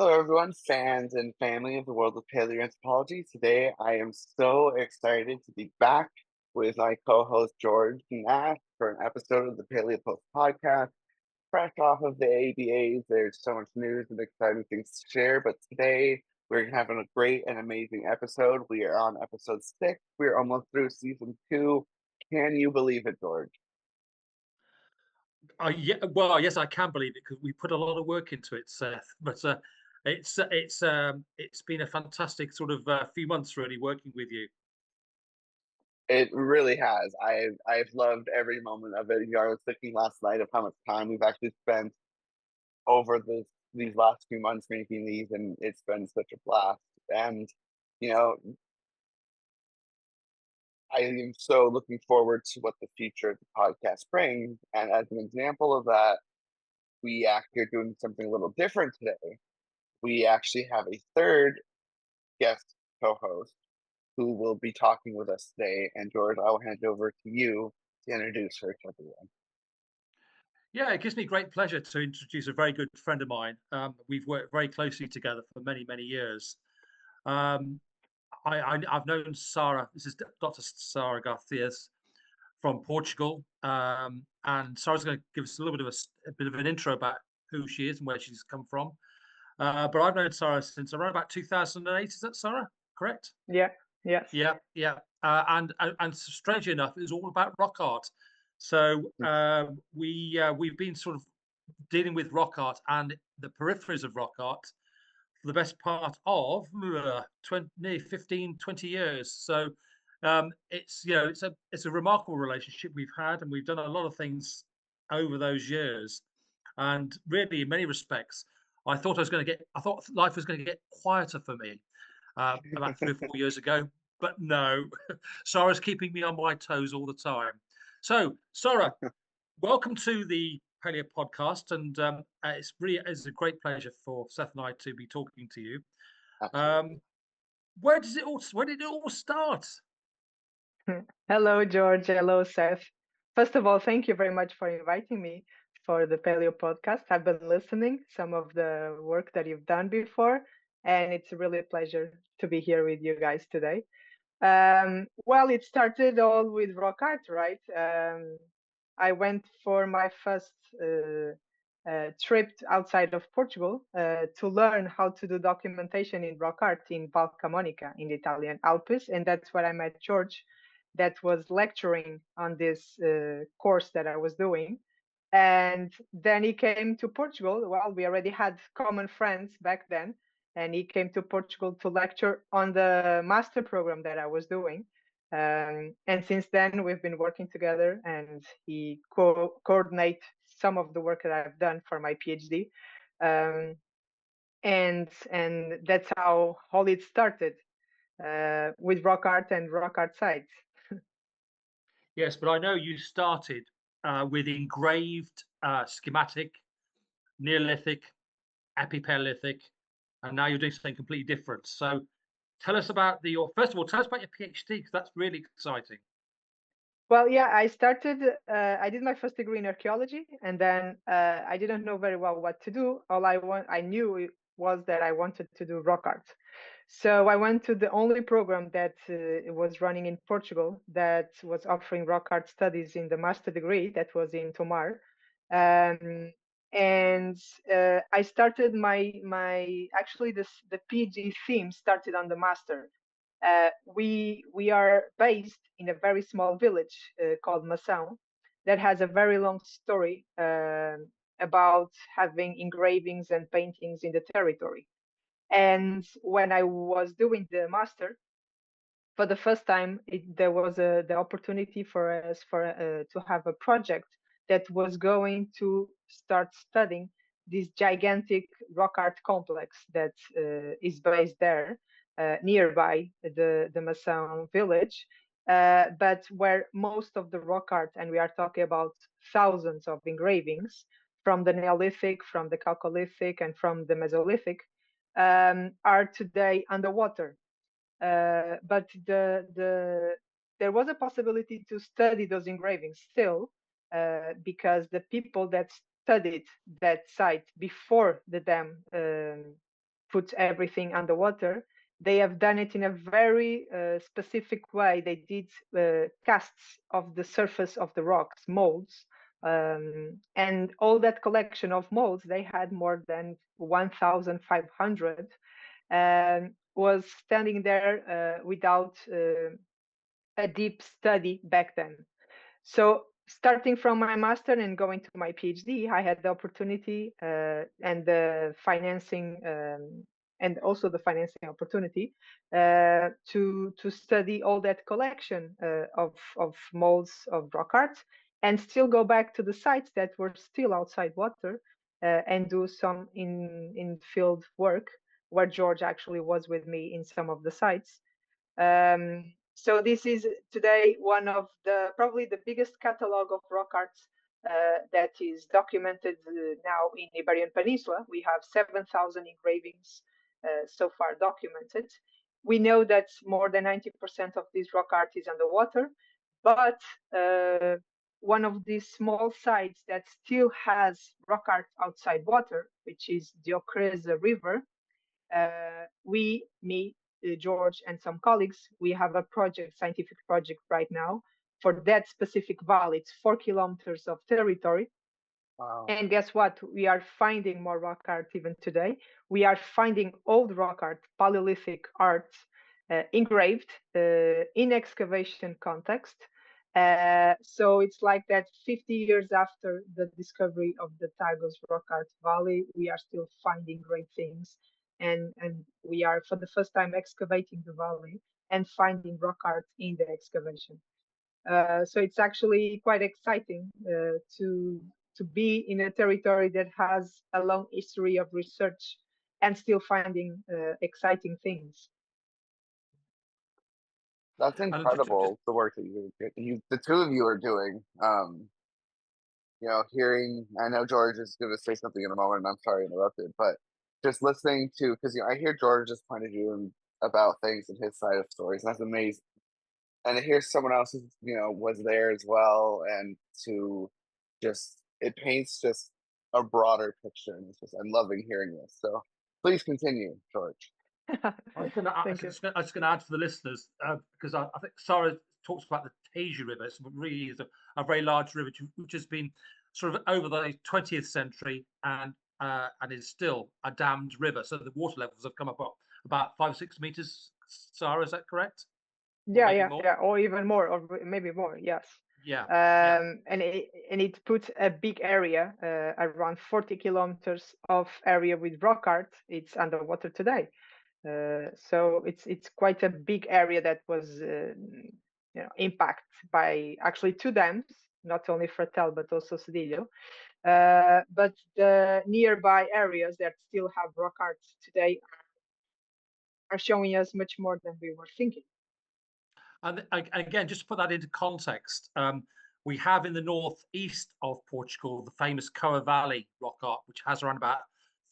Hello, everyone, fans and family of the world of paleoanthropology. Today, I am so excited to be back with my co-host George Nash for an episode of the Paleo Post Podcast. Fresh off of the ABAs, there's so much news and exciting things to share. But today, we're having a great and amazing episode. We are on episode 6. We're almost through season 2. Can you believe it, George? Yes, I can believe it because we put a lot of work into it, Seth. But it's been a fantastic sort of few months really working with you. It really has. I've loved every moment of it. I was thinking last night of how much time we've actually spent over these last few months making these, and it's been such a blast. And you know, I am so looking forward to what the future of the podcast brings. And as an example of that, we actually are doing something a little different today. We actually have a third guest co-host who will be talking with us today. And George, I will hand it over to you to introduce her to everyone. Yeah, it gives me great pleasure to introduce a very good friend of mine. We've worked very closely together for many, many years. Um, I've known Sara. This is Dr. Sara Garcias from Portugal, and Sara's going to give us a little bit of a bit of an intro about who she is and where she's come from. But I've known Sara since around about 2008. Is that Sara? Correct? Yeah, yes. Yeah. And strangely enough, it was all about rock art. So we've been sort of dealing with rock art and the peripheries of rock art for the best part of 15, 20 years. So it's a remarkable relationship we've had, and we've done a lot of things over those years. And really, in many respects, I thought life was going to get quieter for me about 3 or 4 years ago, but no, Sarah's keeping me on my toes all the time. So, Sarah, welcome to the Paleo Podcast, and it's a great pleasure for Seth and I to be talking to you. Absolutely. Where did it all start? Hello, George. Hello, Seth. First of all, thank you very much for inviting me for the Paleo podcast. I've been listening some of the work that you've done before, and it's really a pleasure to be here with you guys today. Well, it started all with rock art, right? I went for my first trip outside of Portugal to learn how to do documentation in rock art in Val Camonica in the Italian Alps, and that's where I met George, that was lecturing on this course that I was doing. And then he came to Portugal. Well, we already had common friends back then, and he came to Portugal to lecture on the master program that I was doing. And since then, we've been working together, and he coordinate some of the work that I've done for my PhD. And that's how all it started with rock art and rock art sites. Yes, but I know you started with engraved schematic, Neolithic, Epipaleolithic, and now you're doing something completely different. So tell us about first of all, tell us about your PhD, because that's really exciting. Well, yeah, I did my first degree in archaeology, and then I didn't know very well what to do. All I knew was that I wanted to do rock art. So I went to the only program that was running in Portugal that was offering rock art studies in the master degree, that was in Tomar. Um, and I started actually the PhD theme started on the master. We are based in a very small village called Mação that has a very long story about having engravings and paintings in the territory. And when I was doing the master, for the first time, there was the opportunity for us to have a project that was going to start studying this gigantic rock art complex that is based there nearby the Mação village, but where most of the rock art, and we are talking about thousands of engravings from the Neolithic, from the Chalcolithic, and from the Mesolithic, are today underwater. But there was a possibility to study those engravings still, because the people that studied that site before the dam put everything underwater. They have done it in a very specific way. They did casts of the surface of the rocks, molds, and all that collection of molds, they had more than 1,500, was standing there without a deep study back then. So starting from my master and going to my PhD, I had the opportunity and the financing and also the financing opportunity to study all that collection of molds of rock art, and still go back to the sites that were still outside water and do some in field work, where George actually was with me in some of the sites. So this is today one of probably the biggest catalog of rock art that is documented now in Iberian Peninsula. We have 7,000 engravings so far documented. We know that more than 90% of this rock art is underwater, but one of these small sites that still has rock art outside water, which is the Ocreza River, me, George, and some colleagues, we have a scientific project right now for that specific valley. It's 4 kilometers of territory. Wow. And guess what? We are finding more rock art even today. We are finding old rock art, Paleolithic art, engraved in excavation context. So it's like that 50 years after the discovery of the Tagus Rock Art Valley, we are still finding great things. And we are, for the first time, excavating the valley and finding rock art in the excavation. So it's actually quite exciting to be in a territory that has a long history of research and still finding exciting things. That's incredible, the work that the two of you are doing. Hearing, I know George is going to say something in a moment, and I'm sorry I interrupted, but just listening to, because I hear George's point of view about things and his side of stories, and that's amazing. And I hear someone else who, was there as well, and it paints just a broader picture, and I'm loving hearing this. So please continue, George. I was just going to add for the listeners, because I think Sara talks about the Tejo River. It's really is a very large river which has been sort of over the 20th century and is still a dammed river. So the water levels have come up about 5 or 6 meters. Sara, is that correct? Yeah, or even more, or maybe more. Yes. Yeah. And it puts a big area, around 40 kilometers of area with rock art. It's underwater today. So it's quite a big area that was impacted by actually 2 dams, not only Fratel but also Cedillo. But the nearby areas that still have rock art today are showing us much more than we were thinking. And again, just to put that into context, we have in the northeast of Portugal the famous Coa Valley rock art, which has around about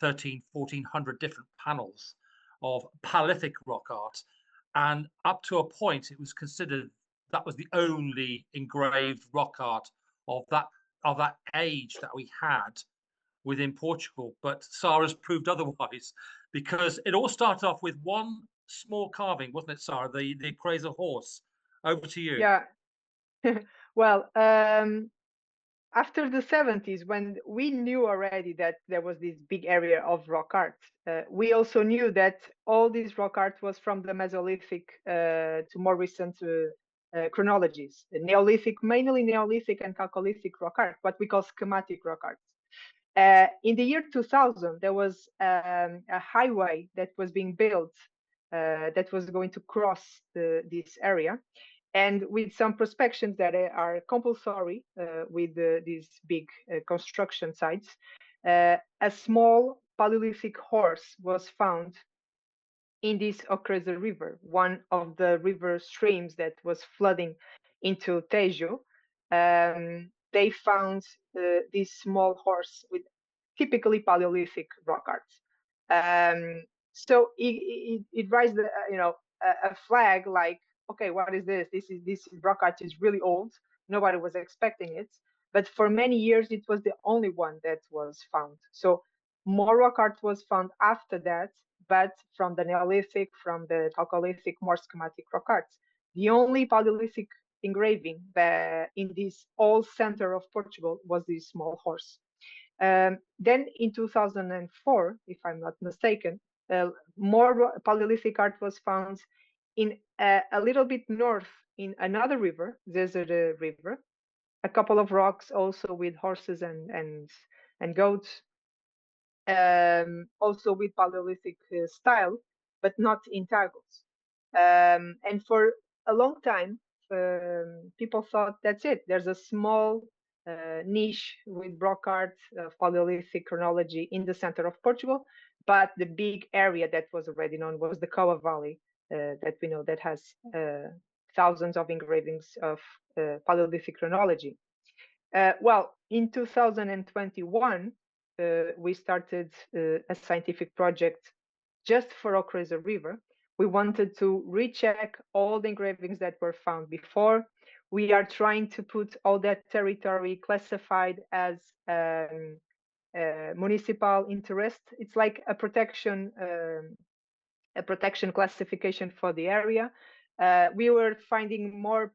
1,400 different panels of Paleolithic rock art, and up to a point it was considered that was the only engraved rock art of that age that we had within Portugal. But Sara's proved otherwise, because it all started off with one small carving, wasn't it, Sara? The Creza horse. Over to you. Yeah. Well, after the 70s, when we knew already that there was this big area of rock art, we also knew that all this rock art was from the Mesolithic to more recent chronologies. Neolithic, mainly Neolithic and Chalcolithic rock art, what we call schematic rock art. In the year 2000, there was a highway that was being built that was going to cross this area. And with some prospections that are compulsory with these big construction sites, a small Paleolithic horse was found in this Ocreza River, one of the river streams that was flooding into Tejo. They found this small horse with typically Paleolithic rock art. So it raised a flag like, okay, what is this? This rock art is really old. Nobody was expecting it, but for many years it was the only one that was found. So more rock art was found after that, but from the Neolithic, from the Chalcolithic, more schematic rock arts. The only Paleolithic engraving in this all center of Portugal was this small horse. Then in 2004, if I'm not mistaken, more Paleolithic art was found in a little bit north in another river, Desert River, a couple of rocks also with horses and goats, also with Paleolithic style, but not in Tagos. And for a long time, people thought that's it. There's a small niche with rock art of Paleolithic chronology in the center of Portugal, but the big area that was already known was the Coa Valley, that we know that has thousands of engravings of Paleolithic chronology. Well, in 2021, we started a scientific project just for Ocreza River. We wanted to recheck all the engravings that were found before. We are trying to put all that territory classified as municipal interest. It's like a protection classification for the area. We were finding more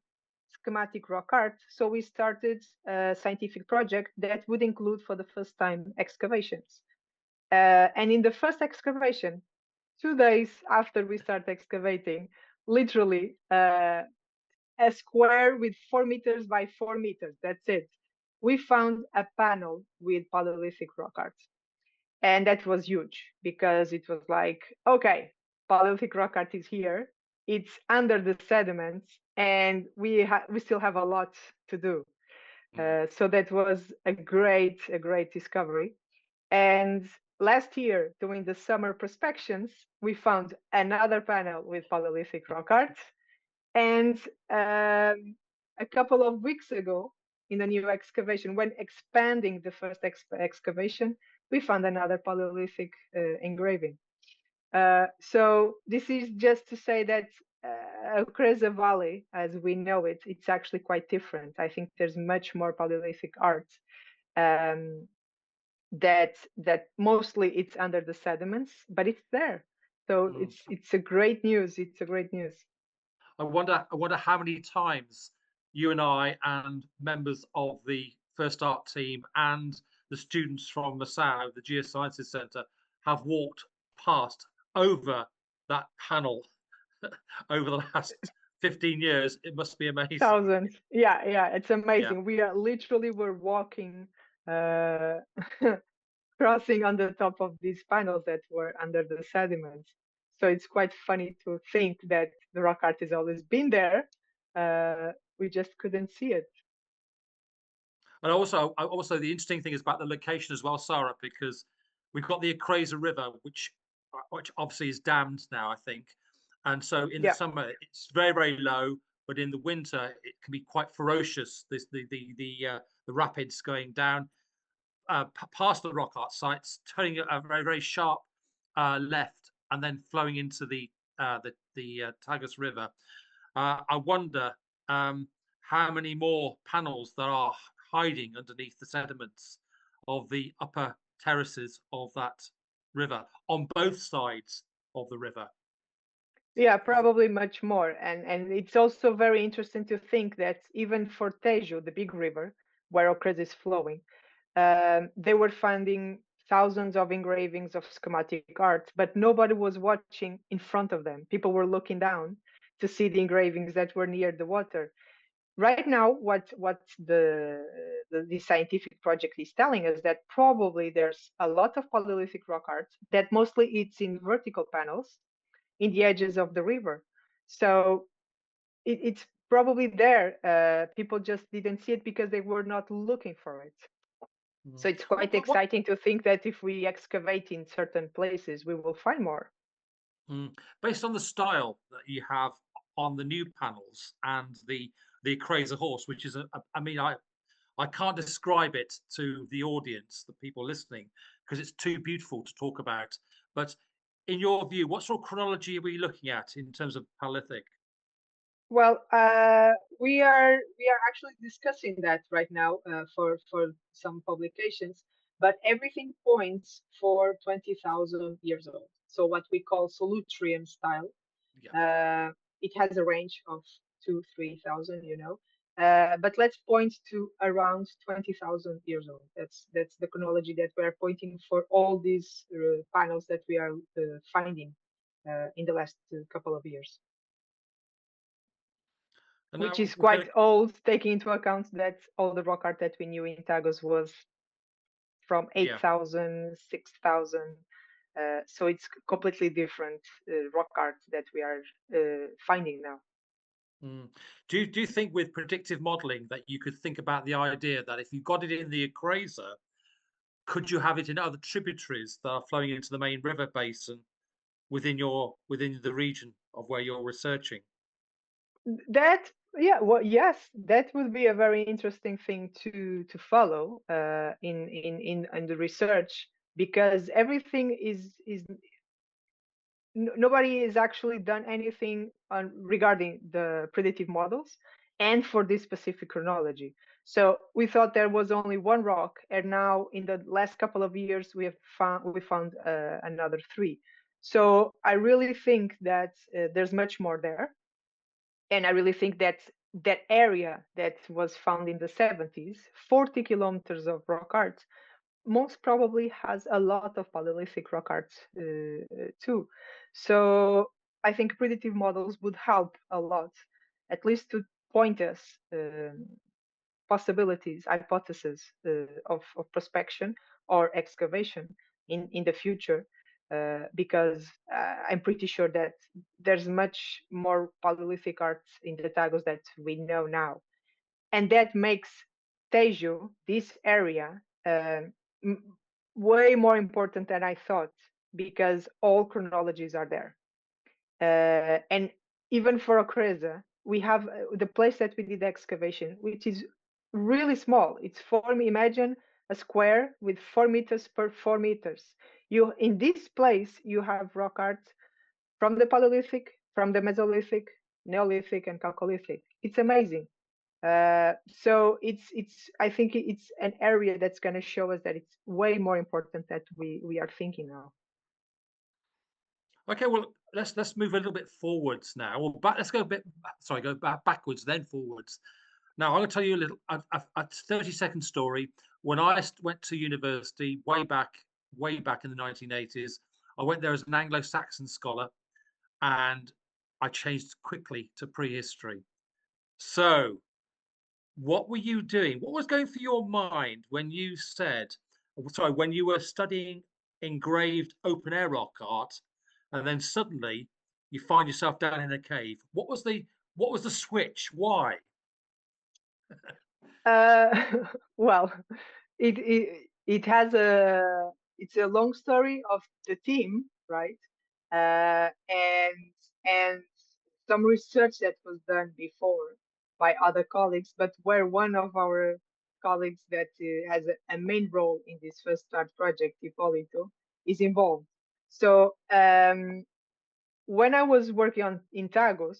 schematic rock art, so we started a scientific project that would include for the first time excavations. And in the first excavation, 2 days after we start excavating, literally a square with 4 meters by 4 meters, that's it. We found a panel with Paleolithic rock art. And that was huge because it was like, okay, Paleolithic rock art is here. It's under the sediments, and we still have a lot to do. So that was a great discovery. And last year, during the summer prospections, we found another panel with Paleolithic rock art. And a couple of weeks ago, in a new excavation, when expanding the first excavation, we found another Paleolithic engraving. So this is just to say that Ocreza Valley, as we know it, it's actually quite different. I think there's much more Paleolithic art that mostly it's under the sediments, but it's there. So it's a great news. It's a great news. I wonder how many times you and I and members of the First Art team and the students from Masao, the Geosciences Centre, have walked past over that panel over the last 15 years. It must be amazing. Thousands. Yeah, it's amazing. Yeah. We are literally were walking, crossing on the top of these panels that were under the sediments. So it's quite funny to think that the rock art has always been there. We just couldn't see it. And also the interesting thing is about the location as well, Sara, because we've got the Ocreza River, which obviously is dammed now, I think. And so in the summer, it's very, very low, but in the winter, it can be quite ferocious. The rapids going down past the rock art sites, turning a very, very sharp left, and then flowing into the Tagus River. I wonder how many more panels there are hiding underneath the sediments of the upper terraces of that river on both sides of the river. Yeah, probably much more. And it's also very interesting to think that even for Tejo, the big river where Ocreza is flowing, they were finding thousands of engravings of schematic art, but nobody was watching in front of them. People were looking down to see the engravings that were near the water. Right now, what the scientific project is telling us that probably there's a lot of Paleolithic rock art that mostly it's in vertical panels in the edges of the river. So it's probably there. People just didn't see it because they were not looking for it. So it's quite exciting to think that if we excavate in certain places, we will find more. Based on the style that you have on the new panels and the Ocreza horse, which is I can't describe it to the audience, the people listening, because it's too beautiful to talk about. But in your view, what sort of chronology are we looking at in terms of Paleolithic? Well, we are actually discussing that right now for some publications, but everything points for 20,000 years old. so what we call Solutrian style. Yeah. It has a range of 2-3,000, but let's point to around 20,000 years old. That's the chronology that we are pointing for all these panels that we are finding in the last couple of years, And which now is we're going quite old, taking into account that all the rock art that we knew in Tagus was from yeah. 8,000, 6,000. So it's completely different rock art that we are finding now. Mm. Do you think with predictive modeling that you could think about the idea that if you got it in the Equator, could you have it in other tributaries that are flowing into the main river basin within the region of where you're researching? That yeah, well, yes, that would be a very interesting thing to follow in the research, because everything is nobody has actually done anything on regarding the predictive models and for this specific chronology. So we thought there was only one rock, and now in the last couple of years we found another three. So I really think that there's much more there, and I really think that that area that was found in the 70s, 40 kilometers of rock art, most probably has a lot of Paleolithic rock art too. So I think predictive models would help a lot, at least to point us possibilities, hypotheses of prospection or excavation in the future, because I'm pretty sure that there's much more Paleolithic art in the Tagus that we know now, and that makes Tejo, this area, way more important than I thought, because all chronologies are there. And even for Okreza, we have the place that we did the excavation, which is really small. It's imagine a square with 4 meters per 4 meters. You in this place you have rock art from the Paleolithic, from the Mesolithic, Neolithic, and Chalcolithic. It's amazing. So it's I think it's an area that's going to show us that it's way more important that we are thinking now. Okay, well let's move a little bit forwards now, or back. Let's go a bit. Sorry, go backwards then forwards. Now I'm going to tell you a 30-second story. When I went to university way back in the 1980s, I went there as an Anglo-Saxon scholar, and I changed quickly to prehistory. So, what were you doing? What was going through your mind when you said, sorry, when you were studying engraved open air rock art, and then suddenly you find yourself down in a cave? What was the switch? Why? Uh, well, it has it's a long story of the team, right? And some research that was done before by other colleagues, but where one of our colleagues that has a main role in this first start project, Hipólito, is involved. So when I was working on in Tagus,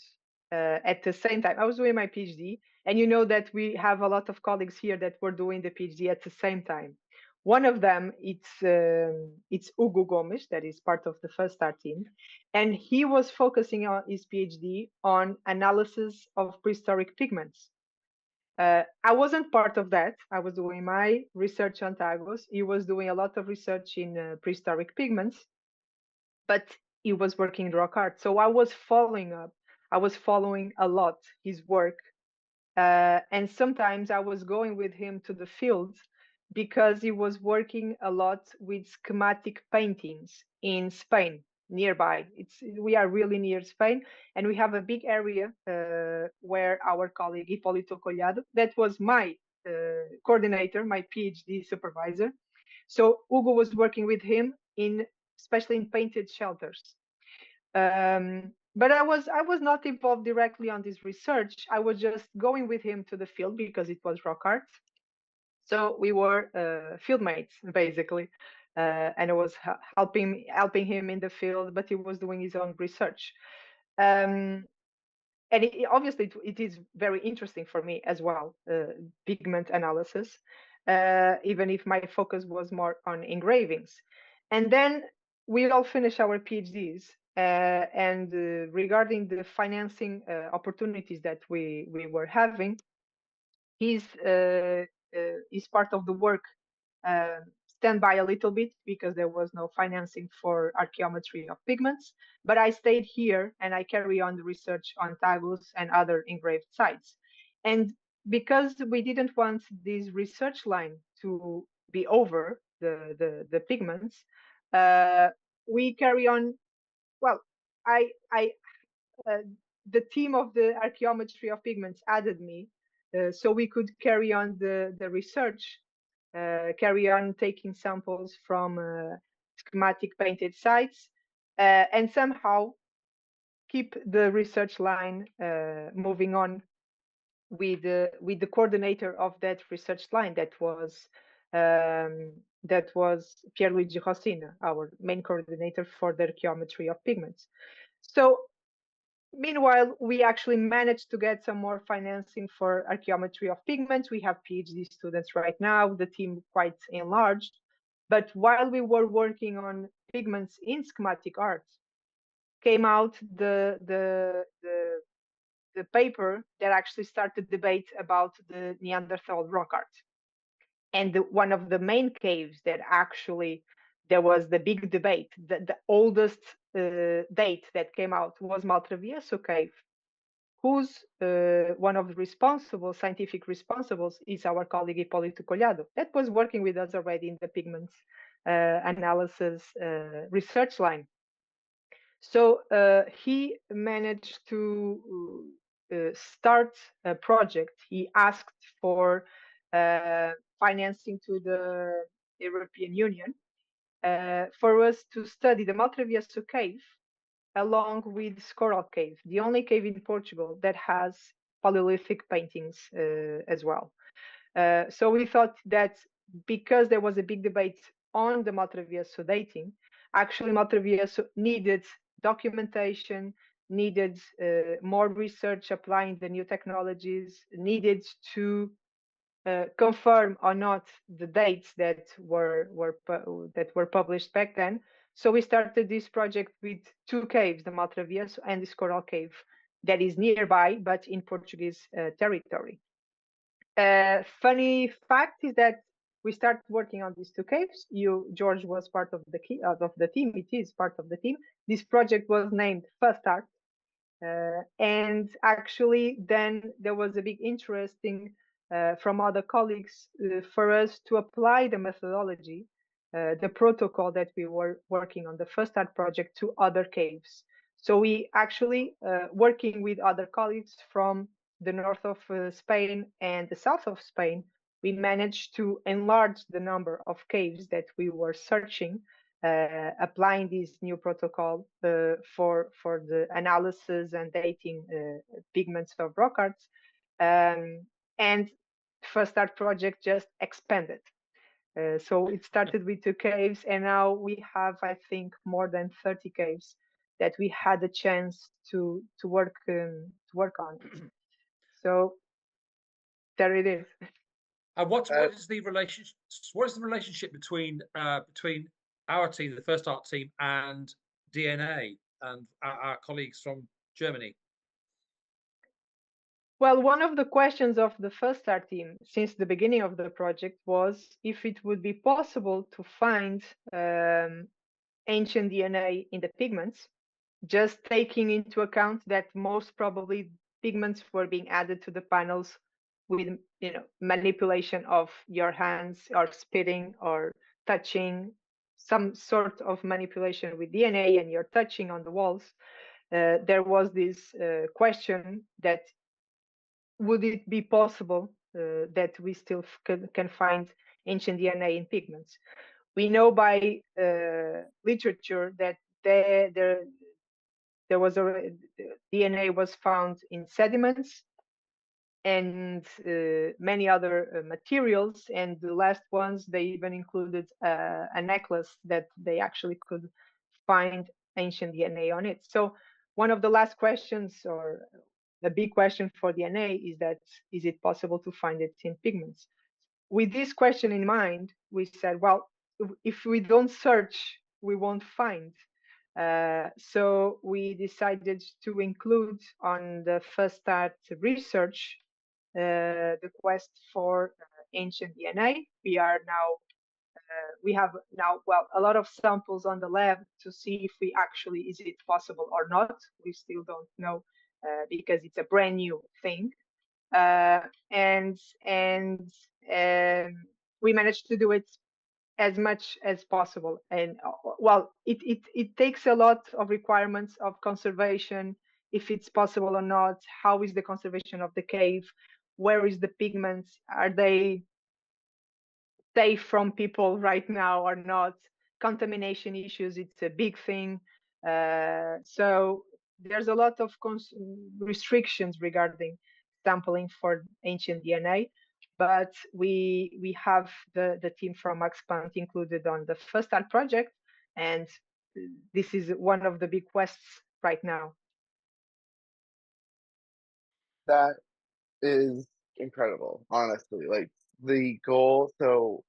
at the same time, I was doing my PhD, and you know that we have a lot of colleagues here that were doing the PhD at the same time. One of them, it's Hugo Gomes, that is part of the first start team, and he was focusing on his PhD on analysis of prehistoric pigments. I wasn't part of that. I was doing my research on Tagus. He was doing a lot of research in prehistoric pigments, but he was working in rock art. So I was following up. I was following a lot his work, and sometimes I was going with him to the field because he was working a lot with schematic paintings in Spain nearby. We are really near Spain, and we have a big area where our colleague Hipólito Collado, that was my coordinator, my PhD supervisor. So Hugo was working with him especially in painted shelters. But I was not involved directly on this research. I was just going with him to the field because it was rock art. So we were field mates basically, and I was helping him in the field, but he was doing his own research. Um, and obviously it is very interesting for me as well, pigment analysis, even if my focus was more on engravings. And then we all finished our PhDs, and regarding the financing opportunities that we were having, he's part of the work uh, stand by a little bit because there was no financing for archaeometry of pigments. But I stayed here and I carry on the research on tagus and other engraved sites. And because we didn't want this research line to be over the pigments, uh, we carry on. Well, I uh, the team of the archaeometry of pigments added me, so we could carry on the research, carry on taking samples from schematic painted sites, and somehow keep the research line moving on with the coordinator of that research line that was Pierluigi Rossina, our main coordinator for the archaeometry of pigments. So meanwhile, we actually managed to get some more financing for archaeometry of pigments. We have PhD students right now, the team quite enlarged. But while we were working on pigments in schematic art, came out the paper that actually started debate about the Neanderthal rock art. And one of the main caves that actually there was the big debate, the oldest date that came out was Maltravieso cave, whose one of the scientific responsibles is our colleague Hipólito Collado, that was working with us already in the pigments analysis research line. So he managed to start a project. He asked for financing to the European Union for us to study the Maltravieso cave along with Scoral Cave, the only cave in Portugal that has Paleolithic paintings as well. So we thought that because there was a big debate on the Maltravieso dating, actually Maltravieso needed documentation, needed more research applying the new technologies, needed to confirm or not the dates that were published back then. So we started this project with two caves, the Maltravieso and the Scoral Cave, that is nearby, but in Portuguese territory. Funny fact is that we started working on these two caves. George, was part of the team. It is part of the team. This project was named First Art, and actually, then there was a big interesting from other colleagues for us to apply the methodology, the protocol that we were working on the First Art project to other caves. So we actually working with other colleagues from the north of Spain and the south of Spain, we managed to enlarge the number of caves that we were searching, applying this new protocol for the analysis and dating pigments of rock arts. And First Art project just expanded. So it started with two caves, and now we have, I think, more than 30 caves that we had the chance to work on. So there it is. And what is the relationship? What is the relationship between our team, the First Art team, and DNA and our colleagues from Germany? Well, one of the questions of the First Art team since the beginning of the project was if it would be possible to find ancient DNA in the pigments, just taking into account that most probably pigments were being added to the panels with manipulation of your hands or spitting or touching, some sort of manipulation with DNA, and you're touching on the walls. There was this question that would it be possible that we still can find ancient DNA in pigments? We know by literature that there was DNA was found in sediments and many other materials, and the last ones they even included a necklace that they actually could find ancient DNA on it. So one of the last questions, or the big question for DNA, is it possible to find it in pigments? With this question in mind, we said, well, if we don't search we won't find. So we decided to include on the first start research the quest for ancient DNA. We have now, well, a lot of samples on the lab to see if we actually, is it possible or not. We still don't know because it's a brand new thing. And we managed to do it as much as possible. And well, it takes a lot of requirements of conservation, if it's possible or not. How is the conservation of the cave? Where is the pigments? Are they safe from people right now or not? Contamination issues, it's a big thing. So there's a lot of restrictions regarding sampling for ancient DNA, but we have the team from Maxplant included on the first art project, and this is one of the big quests right now. That is incredible, honestly. Like the goal, so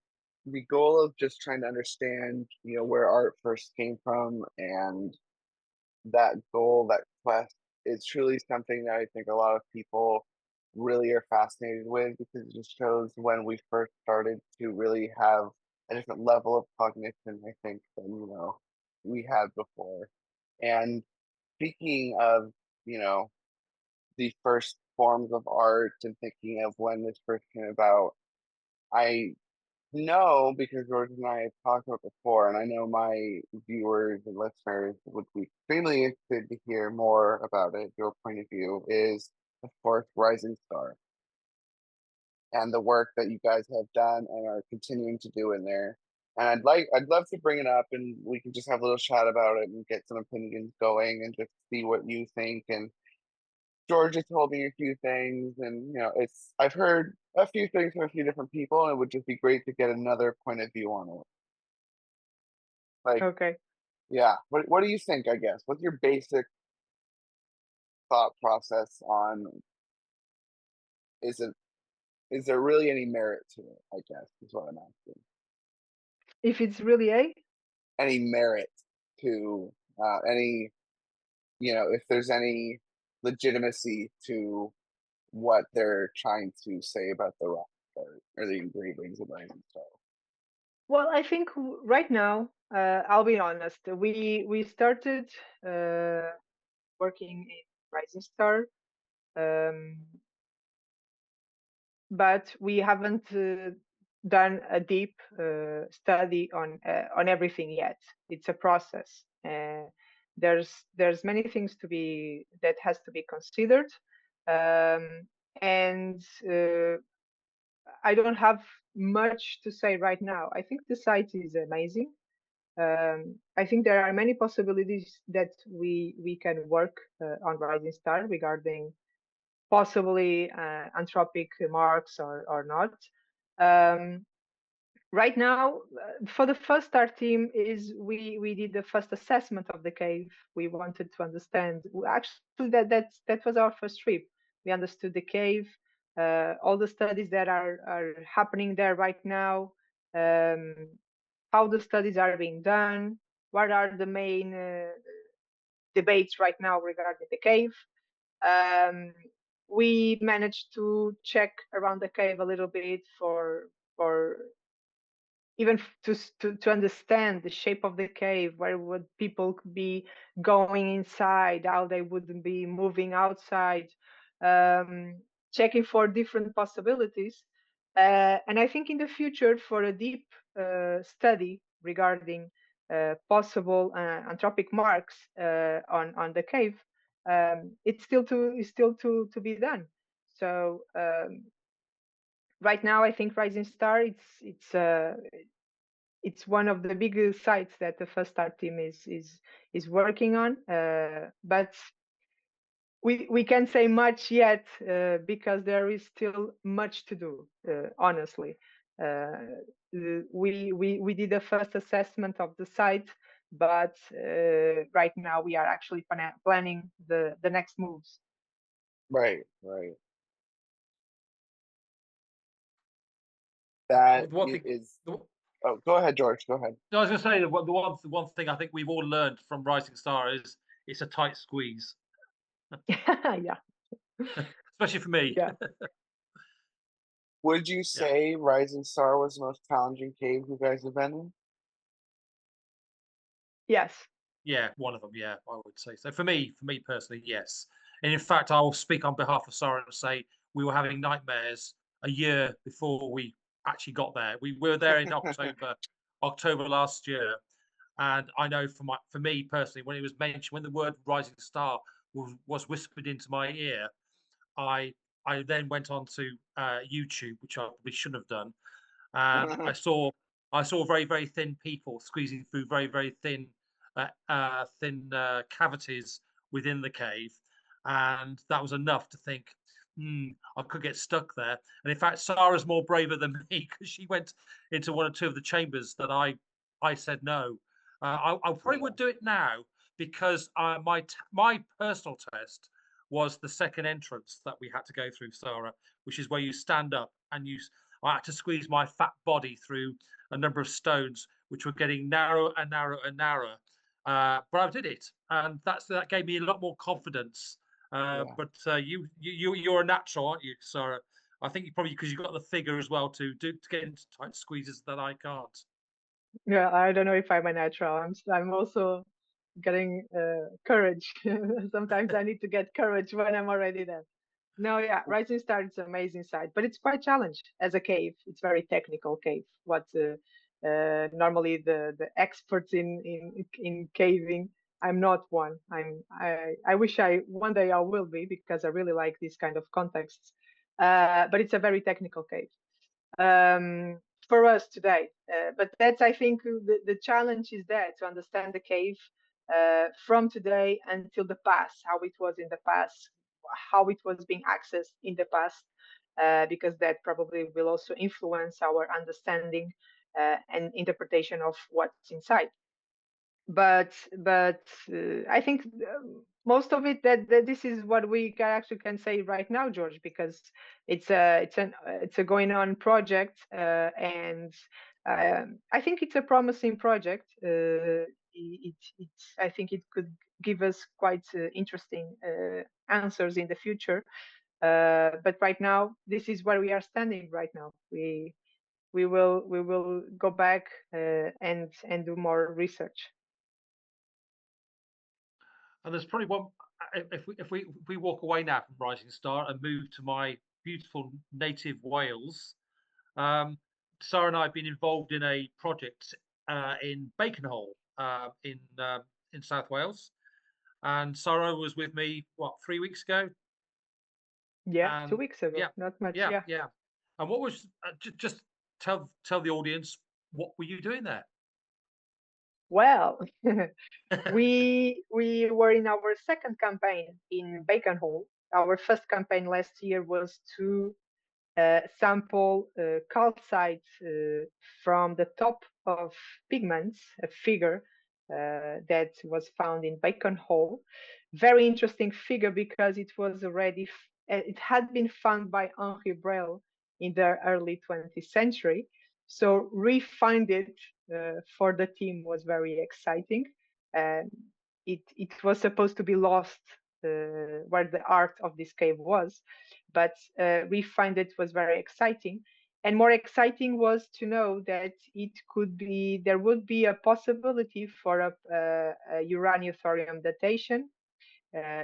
the goal of just trying to understand, where art first came from, and that goal, that quest, is truly something that I think a lot of people really are fascinated with, because it just shows when we first started to really have a different level of cognition, I think, than we had before. And speaking of, the first forms of art and thinking of when this first came about, I know, because George and I have talked about it before, and I know my viewers and listeners would be extremely interested to hear more about it. Your point of view is, of course, Rising Star and the work that you guys have done and are continuing to do in there. And I'd love to bring it up, and we can just have a little chat about it and get some opinions going and just see what you think. And George has told me a few things, and I've heard a few things from a few different people, and it would just be great to get another point of view on it. Like, Okay. yeah, what do you think? I guess what's your basic thought process on, is there really any merit to it? I guess is what I'm asking. If it's really Any merit to any, if there's any legitimacy to what they're trying to say about the rock art or the engravings of Rising Star. Well, I think right now, I'll be honest, we started working in Rising Star, but we haven't done a deep study on everything yet. It's a process. There's many things that has to be considered, and I don't have much to say right now. I think the site is amazing. I think there are many possibilities that we can work on Rising Star regarding possibly anthropic marks or not. Right now, for the first star team, we did the first assessment of the cave. We wanted to understand. Actually, that was our first trip. We understood the cave, all the studies that are happening there right now, how the studies are being done, what are the main debates right now regarding the cave. We managed to check around the cave a little bit for even to understand the shape of the cave, where would people be going inside, how they would be moving outside, checking for different possibilities. And I think in the future, for a deep study regarding possible anthropic marks on the cave, it's still to be done. So right now, I think Rising Star it's one of the biggest sites that the first star team is working on, but we can't say much yet because there is still much to do. Honestly, we did the first assessment of the site, but right now we are actually planning the next moves. Right. That One thing, is. Oh, go ahead, George. Go ahead. No, I was going to say the one thing I think we've all learned from Rising Star is it's a tight squeeze, Yeah, especially for me. yeah, Would you Yeah, say Rising Star was the most challenging cave you guys have been in? yes. yeah, one of them. Yeah, I would say so. For me personally, yes. And in fact, I will speak on behalf of Sara and say we were having nightmares a year before we actually got there. We were there in October last year, and I know for me personally, when it was mentioned, when the word Rising Star was whispered into my ear, I I then went on to YouTube, which I probably shouldn't have done, and I saw very very thin people squeezing through very very thin cavities within the cave, and that was enough to think, I could get stuck there. And in fact, Sarah's more braver than me because she went into one or two of the chambers that I said no. I probably Yeah. would do it now because my personal test was the second entrance that we had to go through, Sarah, which is where you stand up and I had to squeeze my fat body through a number of stones, which were getting narrower and narrower and narrower. But I did it, and that gave me a lot more confidence. Yeah. But you're a natural, aren't you, Sarah? I think you probably because you've got the figure as well to get into tight squeezes that I can't. Yeah, I don't know if I'm a natural. I'm also getting courage. Sometimes I need to get courage when I'm already there. No, yeah, Rising Star is an amazing site, but it's quite challenged as a cave. It's very technical cave. What normally the experts in caving. I'm not one. I wish I one day I will be because I really like these kind of contexts. But it's a very technical cave for us today. But that's, I think, the challenge is there to understand the cave from today until the past, how it was in the past, how it was being accessed in the past, because that probably will also influence our understanding and interpretation of what's inside. But I think most of it that this is what we actually can say right now, George, because it's a going on project, and I think it's a promising project. I think it could give us quite interesting answers in the future. But right now, this is where we are standing right now. We will go back and do more research. And there's probably one if we walk away now from Rising Star and move to my beautiful native Wales. Um, Sarah and I have been involved in a project in Baconhole in South Wales, and Sarah was with me 3 weeks ago, Yeah, two and weeks ago, yeah, not much. yeah, Yeah. yeah. And what was just tell the audience what were you doing there? Well, we were in our second campaign in Bacon Hole. Our first campaign last year was to sample calcite from the top of pigments, a figure that was found in Bacon Hole. Very interesting figure because it was already it had been found by Henri Brel in the early 20th century. So refind it for the team was very exciting. And it was supposed to be lost where the art of this cave was, but refind it was very exciting. And more exciting was to know that there would be a possibility for a uranium thorium datation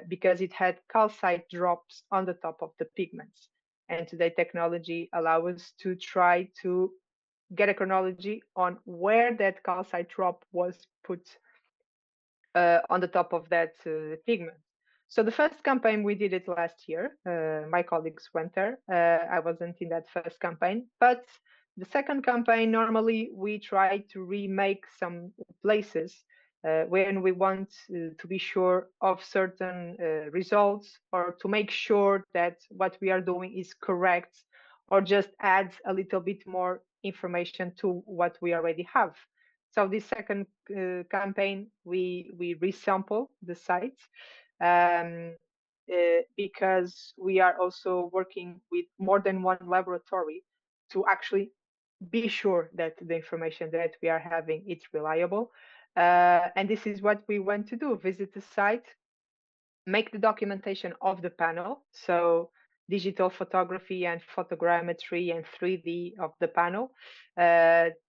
because it had calcite drops on the top of the pigments. And today technology allows us to try to get a chronology on where that calcite drop was put on the top of that pigment. So the first campaign we did it last year. My colleagues went there. I wasn't in that first campaign, but the second campaign normally we try to remake some places when we want to be sure of certain results or to make sure that what we are doing is correct or just adds a little bit more information to what we already have. So this second campaign, we resample the site because we are also working with more than one laboratory to actually be sure that the information that we are having is reliable. And this is what we want to do: visit the site, make the documentation of the panel, so digital photography and photogrammetry and 3D of the panel,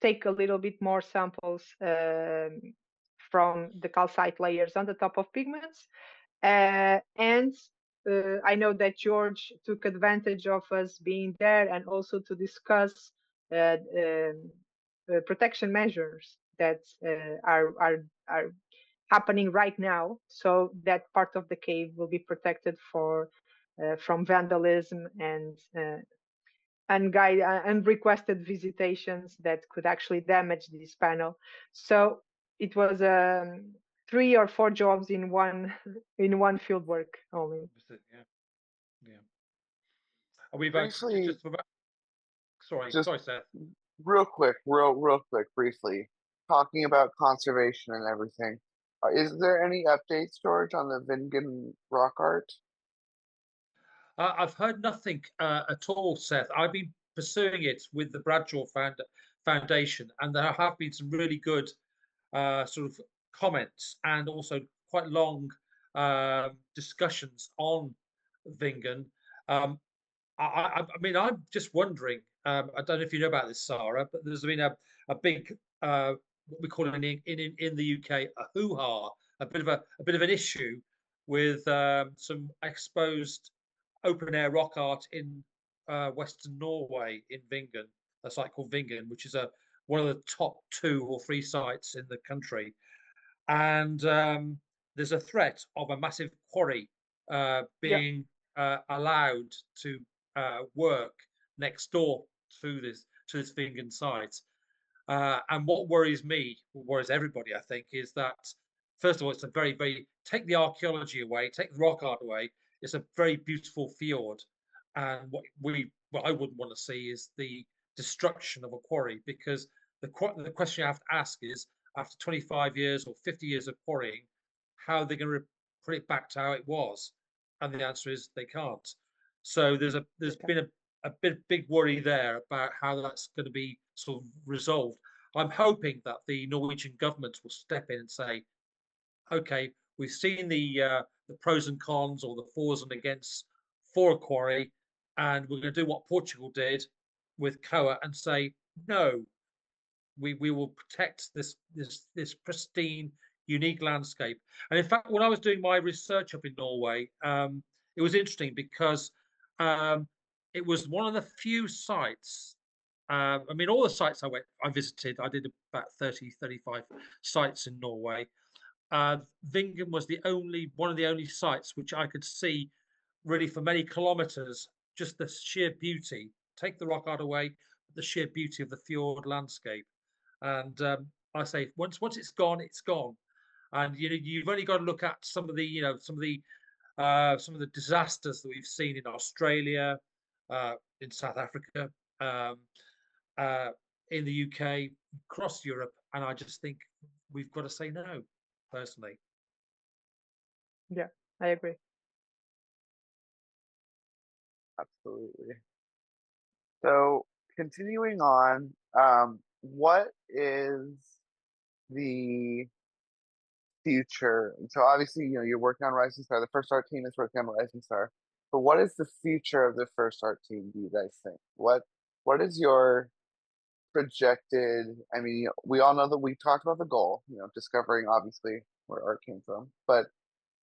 take a little bit more samples from the calcite layers on the top of pigments, and I know that George took advantage of us being there and also to discuss protection measures that are happening right now, so that part of the cave will be protected from vandalism and unrequested visitations that could actually damage this panel. So it was 3 or 4 jobs in one in one field work only. Yeah, yeah. And we've Briefly, just about, sorry, just Seth. real quick, real quick, briefly, talking about conservation and everything. Is there any updates, George, on the Vingan rock art? I've heard nothing at all, Seth. I've been pursuing it with the Bradshaw Foundation, and there have been some really good sort of comments and also quite long discussions on Vingan. I mean, I'm just wondering. I don't know if you know about this, Sara, but there's been a big what we call in the UK a hoo-ha, a bit of an issue with some exposed open air rock art in Western Norway in Vingan, a site called Vingan, which is one of the top 2 or 3 sites in the country. And there's a threat of a massive quarry Yeah. being allowed to work next door to this Vingan site. And what worries me, what worries everybody, I think, is that first of all, it's a very take the archaeology away, take the rock art away. It's a very beautiful fjord, and what I wouldn't want to see is the destruction of a quarry, because the question you have to ask is, after 25 years or 50 years of quarrying, how are they going to put it back to how it was? And the answer is they can't. So there's been a big worry there about how that's going to be sort of resolved. I'm hoping that the Norwegian government will step in and say, okay, we've seen the pros and cons, or the fors and against for a quarry, and we're going to do what Portugal did with Coa and say, no, we will protect this pristine, unique landscape. And in fact, when I was doing my research up in Norway, it was interesting because it was one of the few sites. I mean, all the sites I visited, I did about 30, 35 sites in Norway. Vingan was one of the only sites which I could see really for many kilometers, just the sheer beauty. Take the rock art away, the sheer beauty of the fjord landscape. And I say, once it's gone, it's gone. And you've only got to look at some of the disasters that we've seen in Australia, in South Africa, um, in the UK, across Europe, and I just think we've got to say no, personally. Yeah, I agree. Absolutely. So continuing on, what is the future? And so obviously, you're working on Rising Star. The First Art team is working on Rising Star. But what is the future of the First Art team, do you guys think? What is your projected? I mean, we all know that we talked about the goal, discovering obviously where art came from. But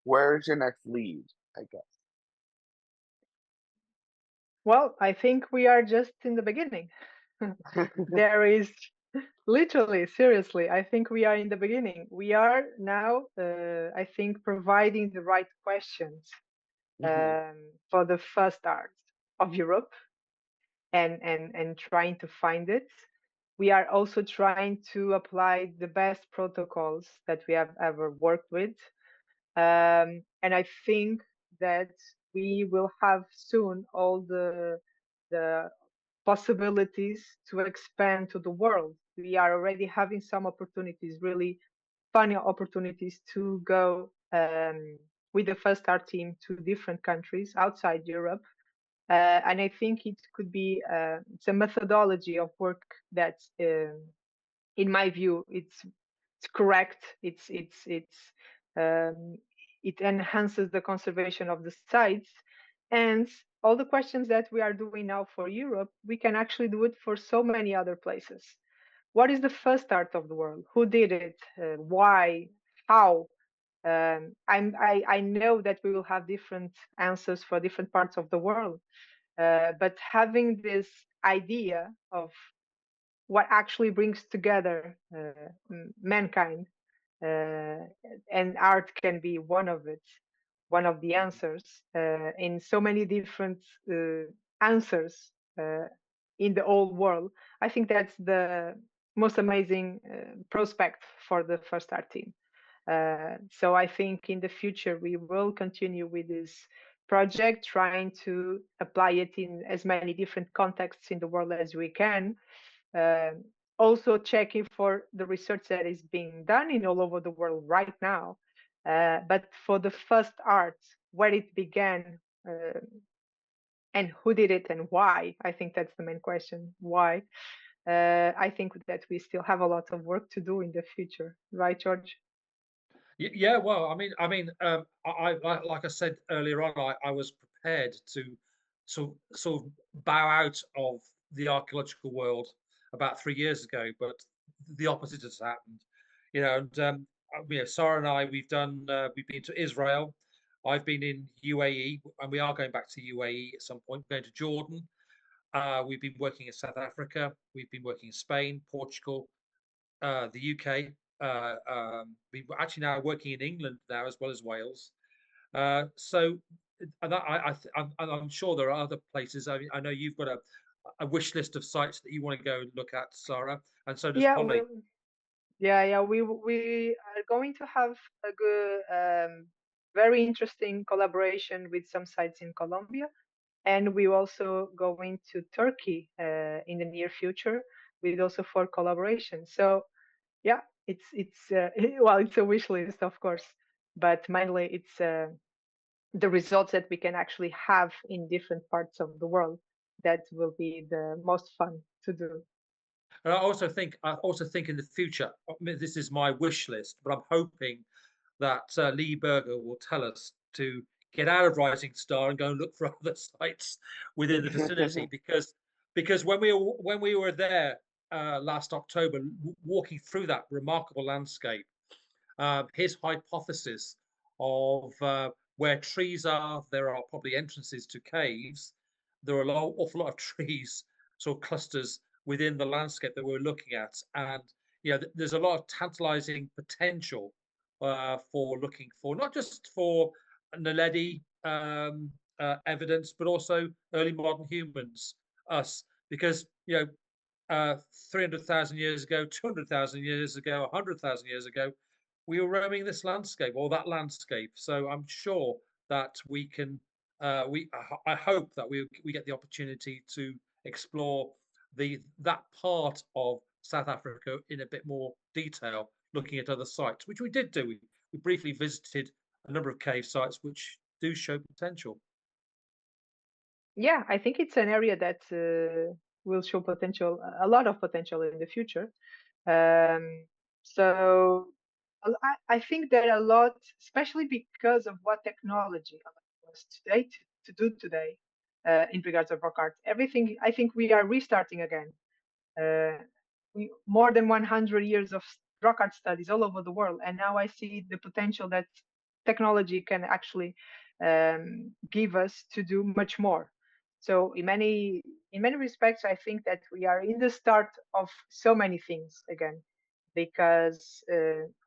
where's your next lead, I guess? Well, I think we are just in the beginning. There is literally, seriously, I think we are in the beginning. We are now, I think, providing the right questions for the first art of Europe, and trying to find it. We are also trying to apply the best protocols that we have ever worked with. And I think that we will have soon all the possibilities to expand to the world. We are already having some opportunities, really funny opportunities, to go with the first art team to different countries outside Europe, And I think it could be it's a methodology of work that, in my view, it's correct. Um, it enhances the conservation of the sites, and all the questions that we are doing now for Europe, we can actually do it for so many other places. What is the first art of the world? Who did it? Why? How? I know that we will have different answers for different parts of the world, but having this idea of what actually brings together mankind, uh, and art can be one of it, one of the answers, in so many different answers in the old world. I think that's the most amazing prospect for the first art team. So I think in the future we will continue with this project, trying to apply it in as many different contexts in the world as we can. Um, Also checking for the research that is being done in all over the world right now. But for the first art, where it began, and who did it and why, I think that's the main question. Why? I think that we still have a lot of work to do in the future, right, George? Yeah, well, like I said earlier on, I was prepared to sort of bow out of the archaeological world about 3 years ago, but the opposite has happened. And Sara and I, we've been to Israel. I've been in UAE, and we are going back to UAE at some point. Going to Jordan. We've been working in South Africa. We've been working in Spain, Portugal, the UK. We're actually now working in England now as well as Wales. So, and I'm sure there are other places. I know you've got a wish list of sites that you want to go and look at, Sara, and so does Yeah, Polly. we are going to have a good, very interesting collaboration with some sites in Colombia, and we're also going to Turkey in the near future with also for collaboration. So yeah, it's well, it's a wish list, of course, but mainly it's the results that we can actually have in different parts of the world that will be the most fun to do. And I also think in the future, this is my wish list, but I'm hoping that Lee Berger will tell us to get out of Rising Star and go and look for other sites within the vicinity, because when we were there last October, walking through that remarkable landscape, his hypothesis of where trees are, there are probably entrances to caves. There are awful lot of trees, sort of clusters within the landscape that we're looking at, and there's a lot of tantalizing potential for looking for not just for Naledi evidence, but also early modern humans, us, because 300,000 years ago, 200,000 years ago, 100,000 years ago, we were roaming this landscape or that landscape. So I'm sure that we can. I hope that we get the opportunity to explore that part of South Africa in a bit more detail, looking at other sites, which we did do. We briefly visited a number of cave sites which do show potential. Yeah, I think it's an area that will show potential, a lot of potential in the future. Um, so I think that a lot, especially because of what technology allows us today to do today in regards of rock art. Everything, I think we are restarting again. Uh, more than 100 years of rock art studies all over the world, and now I see the potential that technology can actually give us to do much more. So in many respects, I think that we are in the start of so many things again, because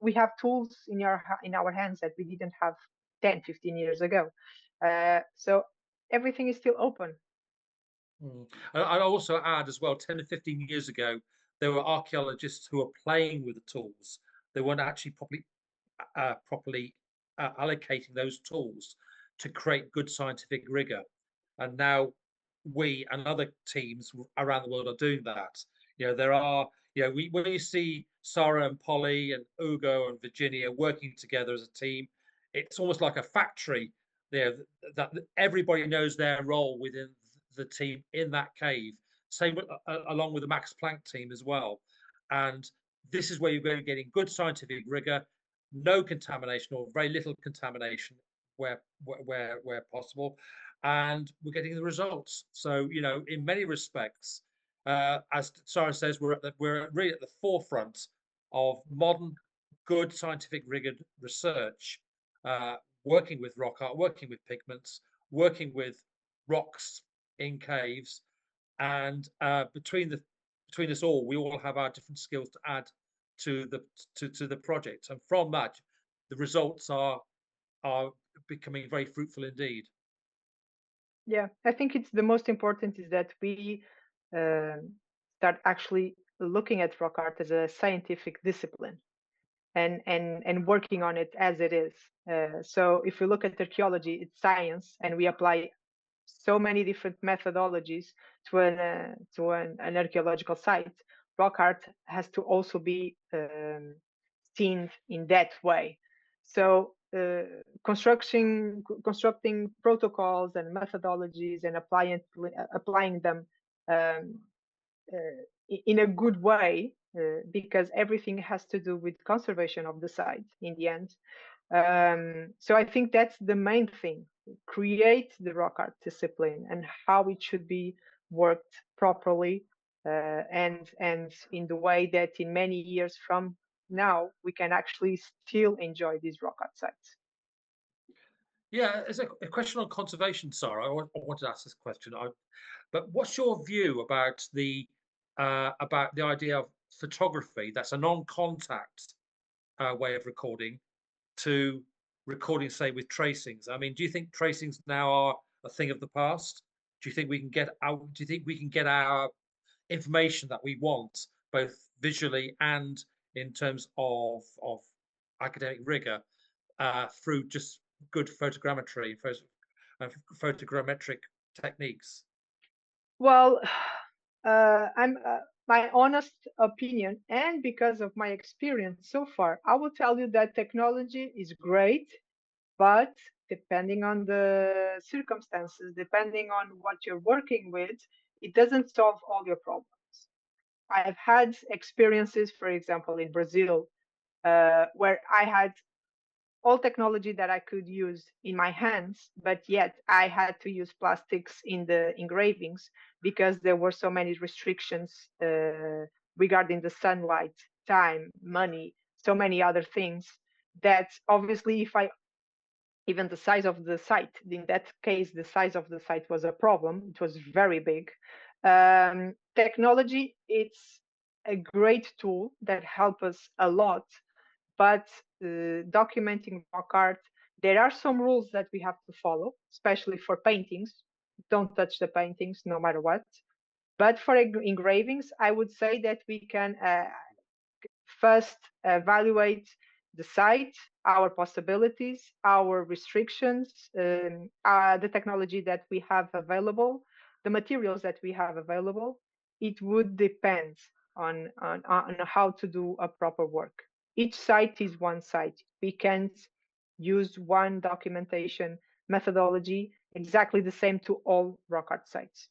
we have tools in our hands that we didn't have 10, 15 years ago. So everything is still open. I'd also add as well, 10 to 15 years ago, there were archaeologists who were playing with the tools. They weren't actually properly allocating those tools to create good scientific rigor. And now we and other teams around the world are doing that. There are, when you see Sara and Polly and Ugo and Virginia working together as a team, it's almost like a factory there, that everybody knows their role within the team in that cave. Same along with the Max Planck team as well. And this is where you're going to be getting good scientific rigor, no contamination or very little contamination where possible, and we're getting the results. So in many respects, as Sara says, we're really at the forefront of modern, good scientific rigor research, working with rock art, working with pigments, working with rocks in caves, and between us all, we all have our different skills to add to the project, and from that, the results are becoming very fruitful indeed. Yeah, I think it's the most important is that we start actually looking at rock art as a scientific discipline and working on it as it is. So if we look at archaeology, it's science, and we apply so many different methodologies to an archaeological site. Rock art has to also be seen in that way. So constructing protocols and methodologies and applying them in a good way, because everything has to do with conservation of the site in the end. So I think that's the main thing: create the rock art discipline and how it should be worked properly, and in the way that in many years from now we can actually still enjoy these rock art sites. Yeah, it's a question on conservation, Sara. I wanted to ask this question. But what's your view about the idea of photography that's a non-contact way of recording to recording, say, with tracings? I mean, do you think tracings now are a thing of the past? Do you think we can get out? Do you think we can get our information that we want, both visually and in terms of academic rigor, through just good photogrammetry, photogrammetric techniques? Well, I'm my honest opinion, and because of my experience so far, I will tell you that technology is great, but depending on the circumstances, depending on what you're working with, it doesn't solve all your problems. I've had experiences, for example, in Brazil, where I had all technology that I could use in my hands, but yet I had to use plastics in the engravings because there were so many restrictions regarding the sunlight, time, money, so many other things that obviously, if I even the size of the site, in that case, the size of the site was a problem. It was very big. Technology, it's a great tool that helps us a lot, but documenting rock art, there are some rules that we have to follow, especially for paintings. Don't touch the paintings no matter what. But for engravings, I would say that we can first evaluate the site, our possibilities, our restrictions, the technology that we have available, the materials that we have available. It would depend on how to do a proper work. Each site is one site. We can't use one documentation methodology exactly the same to all rock art sites.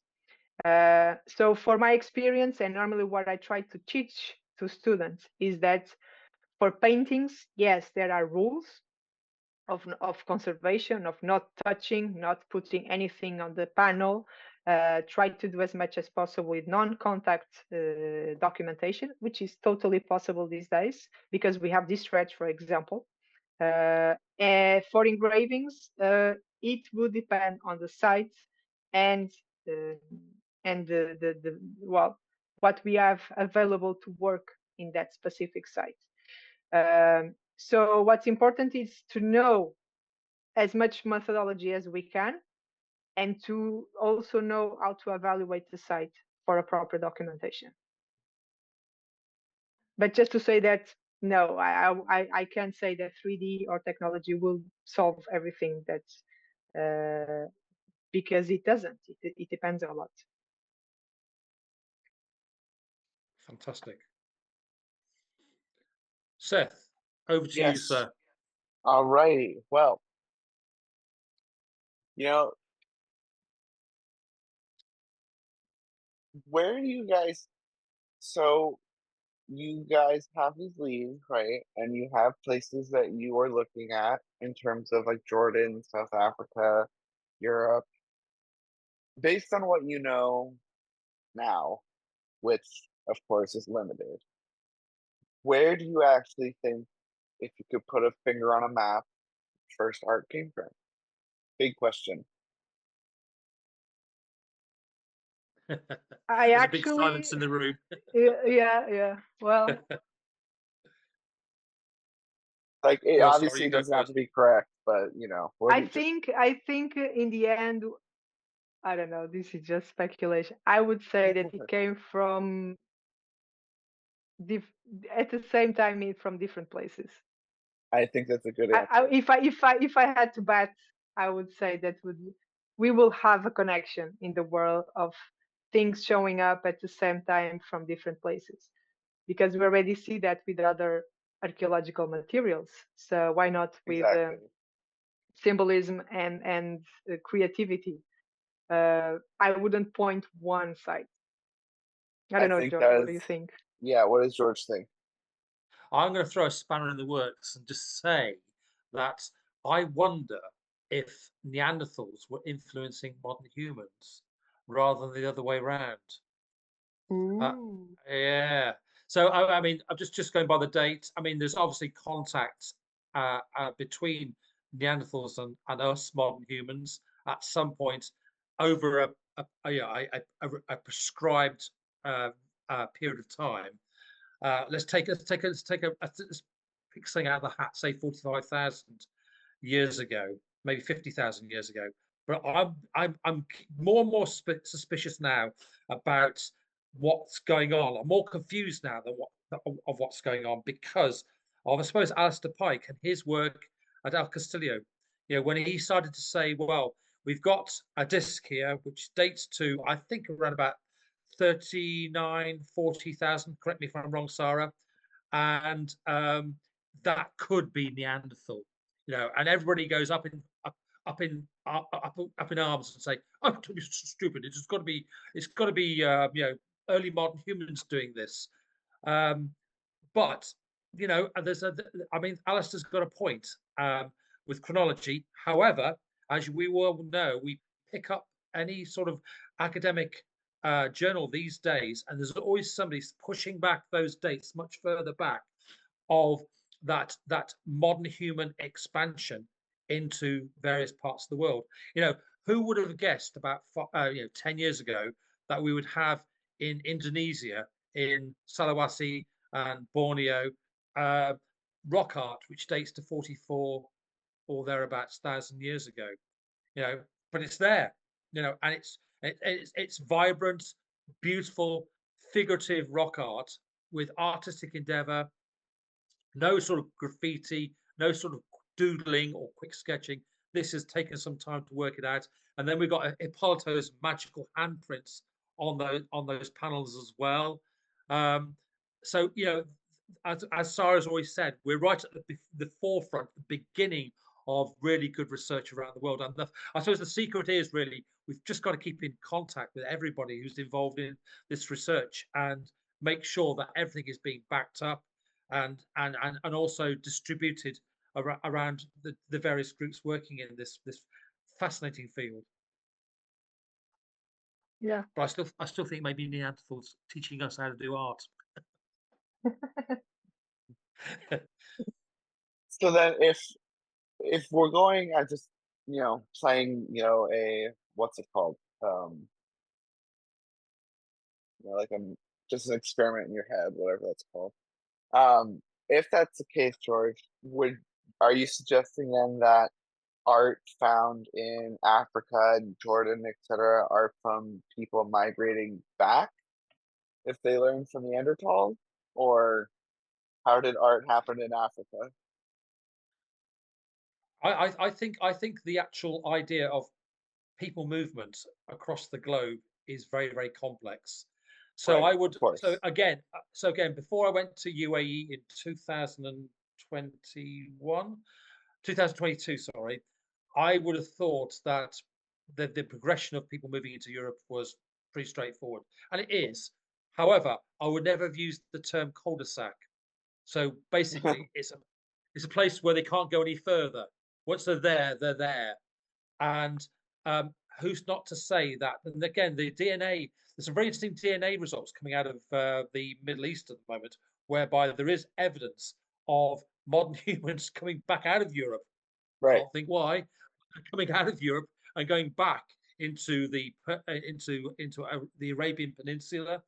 So for my experience, and normally what I try to teach to students is that for paintings, yes, there are rules of conservation, of not touching, not putting anything on the panel. Try to do as much as possible with non-contact documentation, which is totally possible these days because we have this stretch, for example. For engravings, it would depend on the site and well, what we have available to work in that specific site. So what's important is to know as much methodology as we can, and to also know how to evaluate the site for a proper documentation. But just to say that, no, I can't say that 3D or technology will solve everything. That's because it doesn't. It depends a lot. Fantastic. Seth, over to you, Yes. sir. All right. Well, where do you guys? So you guys have these leads, right? And you have places that you are looking at in terms of like Jordan, South Africa, Europe. Based on what you know now, which of course is limited, where do you actually think, if you could put a finger on a map, first art came from? Big question. I There's a big silence actually, in the room. yeah. Well, Like it Go on, sorry, obviously you go doesn't have to first. be correct, but what do I you just think I think in the end, I don't know. This is just speculation. I would say that it came from at the same time from different places. I think that's a good answer. If I had to bet, I would say that we will have a connection in the world of things showing up at the same time from different places, because we already see that with other archaeological materials. So why not with Exactly. symbolism and creativity? I wouldn't point one side. I I don't know, think George. that What do you is, think? yeah, what does George think? I'm going to throw a spanner in the works and just say that I wonder if Neanderthals were influencing modern humans rather than the other way around. Uh, Ooh. yeah. So I mean, I'm just going by the date. I mean, there's obviously contact between Neanderthals and us modern humans at some point over a prescribed period of time. Let's pick something out of the hat. Say 45,000 years ago, maybe 50,000 years ago. But I'm more and more suspicious now about what's going on. I'm more confused now than what's going on because of, I suppose, Alistair Pike and his work at El Castillo. When he started to say, well, we've got a disc here which dates to, I think, around about 39, 40,000. Correct me if I'm wrong, Sara. And that could be Neanderthal. And everybody goes up in arms and say, "Oh, don't be stupid! It's got to be, early modern humans doing this." Um, but I mean, Alistair's got a point with chronology. However, as we all know, we pick up any sort of academic journal these days, and there's always somebody pushing back those dates much further back of that modern human expansion into various parts of the world. Who would have guessed about 10 years ago that we would have in Indonesia, in Sulawesi and Borneo, uh, rock art which dates to 44 or thereabouts thousand years ago. But it's there. And it's vibrant, beautiful, figurative rock art with artistic endeavor, no sort of graffiti, no sort of doodling or quick sketching. This has taken some time to work it out. And then we've got Hippolyto's magical handprints on those panels as well. So as Sara's always said, we're right at the forefront, the beginning of really good research around the world. And I suppose the secret is really we've just got to keep in contact with everybody who's involved in this research and make sure that everything is being backed up and also distributed around the various groups working in this fascinating field. Yeah. But I still think maybe Neanderthals teaching us how to do art. So then if we're going at just playing a what's it called like just an experiment in your head, whatever that's called. If that's the case, George, are you suggesting then that art found in Africa and Jordan, etc., are from people migrating back if they learned from Neanderthals, or how did art happen in Africa? I think the actual idea of people movement across the globe is very, very complex. So Right, I would of course. so again before I went to UAE in 2021, 2022, sorry, I would have thought that the progression of people moving into Europe was pretty straightforward, and it is. However, I would never have used the term cul-de-sac. So basically, it's a place where they can't go any further. Once they're there. And who's not to say that? And again, the DNA. There's some very interesting DNA results coming out of the Middle East at the moment, whereby there is evidence of modern humans coming back out of Europe. Right. Can't think why. Coming out of Europe and going back into the Arabian Peninsula,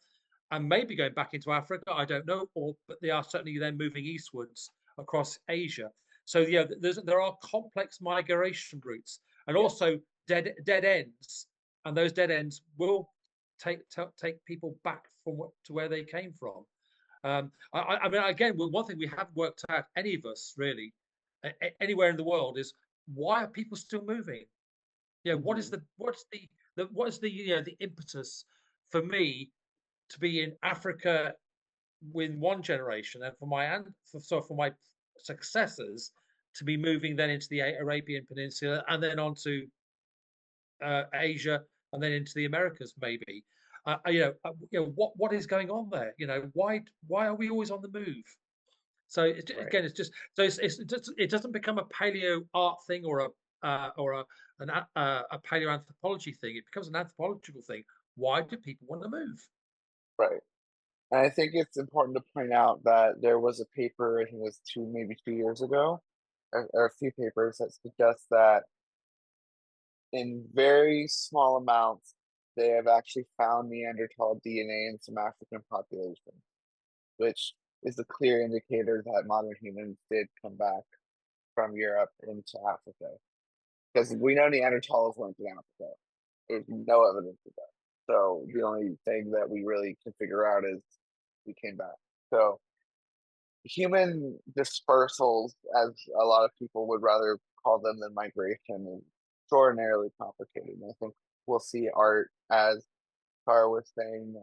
and maybe going back into Africa. I don't know, but they are certainly then moving eastwards across Asia. So yeah, there are complex migration routes, and also dead ends, and those dead ends will take people back to where they came from. I mean, again, one thing we haven't worked out, any of us really, anywhere in the world, is why are people still moving? Yeah, what is the impetus for me to be in Africa with one generation, and for my successors to be moving then into the Arabian Peninsula, and then on to Asia, and then into the Americas, maybe. What is going on there? Why are we always on the move? So again, it's just so it doesn't become a paleo art thing or a paleoanthropology thing. It becomes an anthropological thing. Why do people want to move? Right. And I think it's important to point out that there was a paper, I think it was maybe 2 years ago, or a few papers that suggest that in very small amounts, they have actually found Neanderthal DNA in some African population, which is a clear indicator that modern humans did come back from Europe into Africa. Because we know Neanderthals weren't in Africa. There's no evidence of that. So the only thing that we really can figure out is we came back. So human dispersals, as a lot of people would rather call them than migration, is extraordinarily complicated. And I think we'll see art, as Sara was saying,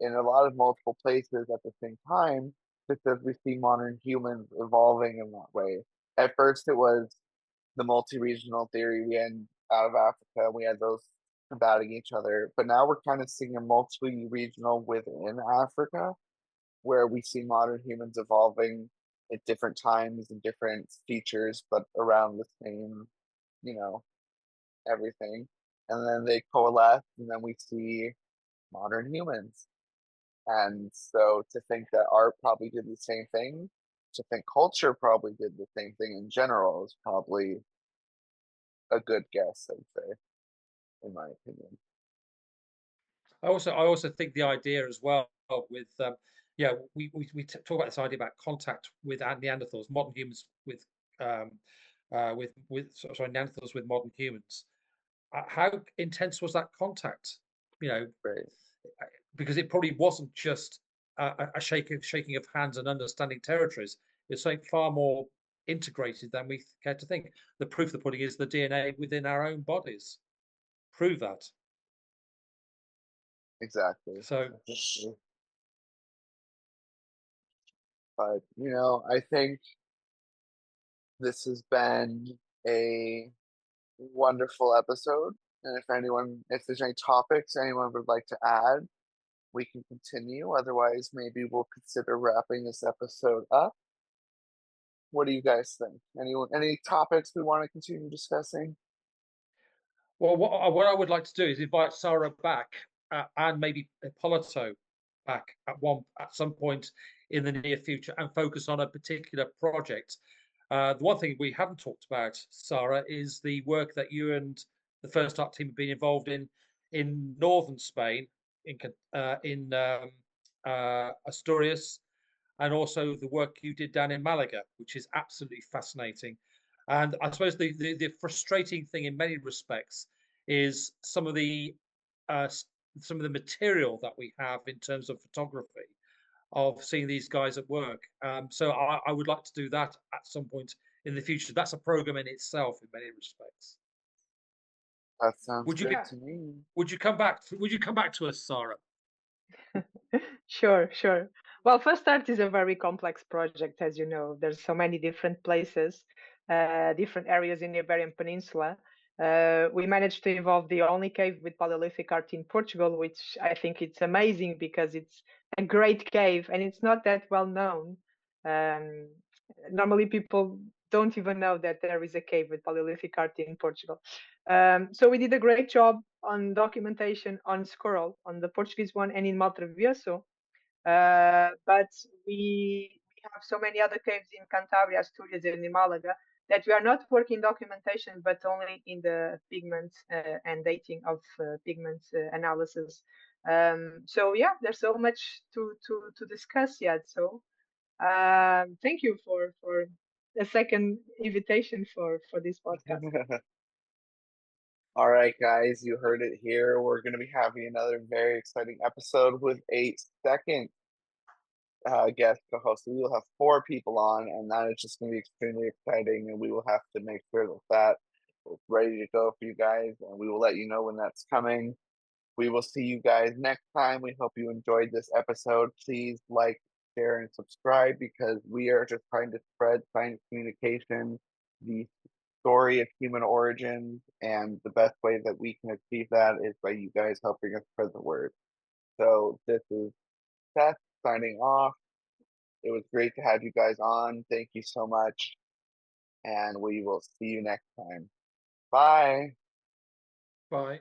in a lot of multiple places at the same time, because we see modern humans evolving in that way. At first, it was the multi-regional theory. We had out of Africa, we had those combating each other, but now we're kind of seeing a multi-regional within Africa, where we see modern humans evolving at different times and different features, but around the same, everything. And then they coalesce, and then we see modern humans. And so to think that art probably did the same thing, to think culture probably did the same thing in general, is probably a good guess, I'd say, in my opinion. I also think the idea as well with we talk about this idea about contact with Neanderthals, modern humans with Neanderthals with modern humans. How intense was that contact? Right. Because it probably wasn't just a shaking of hands and understanding territories. It's something far more integrated than we care to think. The proof of the pudding is the DNA within our own bodies. Prove that. Exactly. So, but I think this has been a wonderful episode. And if there's any topics anyone would like to add, we can continue. Otherwise, maybe we'll consider wrapping this episode up. What do you guys think? Any topics we want to continue discussing? Well, what I would like to do is invite Sara back and maybe Hippolyto back at some point in the near future and focus on a particular project. The one thing we haven't talked about, Sara, is the work that you and the First Art team have been involved in northern Spain, in Asturias, and also the work you did down in Malaga, which is absolutely fascinating. And I suppose the frustrating thing in many respects is some of the material that we have in terms of photography of seeing these guys at work. So I would like to do that at some point in the future. That's a program in itself in many respects. That sounds good to me. Would you come back? Would you come back to us, Sara? Sure. Well, First Art is a very complex project, as you know. There's so many different places, different areas in the Iberian Peninsula, We managed to involve the only cave with Paleolithic art in Portugal, which I think it's amazing because it's a great cave and it's not that well known. Normally people don't even know that there is a cave with Paleolithic art in Portugal. So we did a great job on documentation on Squirrel, on the Portuguese one, and in Maltravieso. But we have so many other caves in Cantabria, Asturias, and in Malaga that we are not working documentation, but only in the pigment and dating of pigment analysis. So yeah, there's so much to discuss yet. So thank you for a second invitation for this podcast. All right, guys, you heard it here. We're going to be having another very exciting episode with a second guest co-host. We will have 4 people on, and that is just going to be extremely exciting. And we will have to make sure that is ready to go for you guys, and we will let you know when that's coming. We will see you guys next time. We hope you enjoyed this episode. Please like, share, and subscribe because we are just trying to spread science communication, the story of human origins, and the best way that we can achieve that is by you guys helping us spread the word. So this is Seth signing off. It was great to have you guys on. Thank you so much. And we will see you next time. Bye. Bye.